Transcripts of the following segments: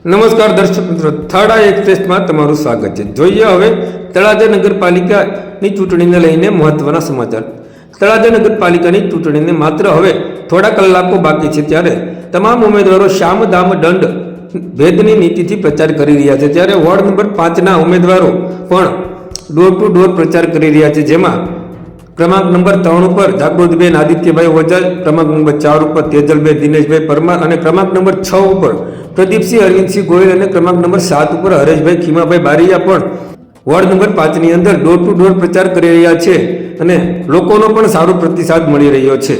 નમસ્કાર દર્શક મિત્રો, થર્ડ આઈ એક્સપ્રેસમાં તમારું સ્વાગત છે. જોઈએ હવે તળાજા નગરપાલિકાની ચૂંટણીને લઈને મહત્વના સમાચાર. તળાજા નગરપાલિકાની ચૂંટણીને માત્ર હવે થોડા કલાકો બાકી છે, ત્યારે તમામ ઉમેદવારો શામદામ દંડ ભેદની નીતિથી પ્રચાર કરી રહ્યા છે. ત્યારે વોર્ડ નંબર 5ના ઉમેદવારો પણ ડોર ટુ ડોર પ્રચાર કરી રહ્યા છે, જેમાં ક્રમાંક નંબર 3 ઉપર જાગૃતિબેન આદિત્યભાઈ ઓઝા, ક્રમાંક નંબર 4 ઉપર તેજલબેન દિનેશભાઈ પરમાર અને ક્રમાંક નંબર 6 ઉપર પ્રદીપસિંહ અરવિંદસિંહ ગોયલ અને ક્રમાંક નંબર 7 ઉપર હરેશભાઈ ખીમાભાઈ બારિયા પણ વોર્ડ નંબર 5ની અંદર ડોર ટુ ડોર પ્રચાર કરી રહ્યા છે અને લોકોનો પણ સારો પ્રતિસાદ મળી રહ્યો છે.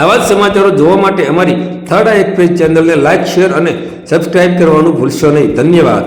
આવા જ સમાચારો જોવા માટે અમારી થર્ડ આઈ એક્સપ્રેસ ચેનલને લાઇક, શેર અને સબસ્ક્રાઇબ કરવાનું ભૂલશો નહીં. ધન્યવાદ.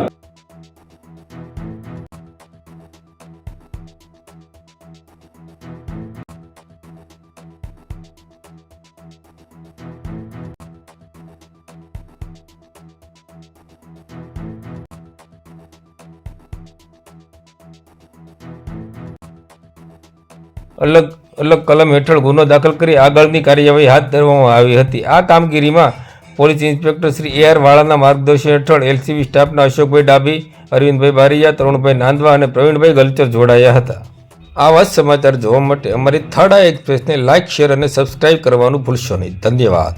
અલગ કલમ હેઠળ ગુનો દાખલ કરી આગળની કાર્યવાહી હાથ ધરવામાં આવી હતી. આ કામગીરીમાં પોલીસ ઇન્સ્પેક્ટર શ્રી AR વાળાના માર્ગદર્શન હેઠળ LCB સ્ટાફના અશોકભાઈ ડાભી, અરવિંદભાઈ બારિયા, તરુણભાઈ નાંદવા અને પ્રવીણભાઈ ગલચર જોડાયા હતા. આવા જ સમાચાર જોવા માટે અમારી થર્ડ આઈ એક્સપ્રેસને લાઇક, શેર અને સબસ્ક્રાઇબ કરવાનું ભૂલશો નહીં. ધન્યવાદ.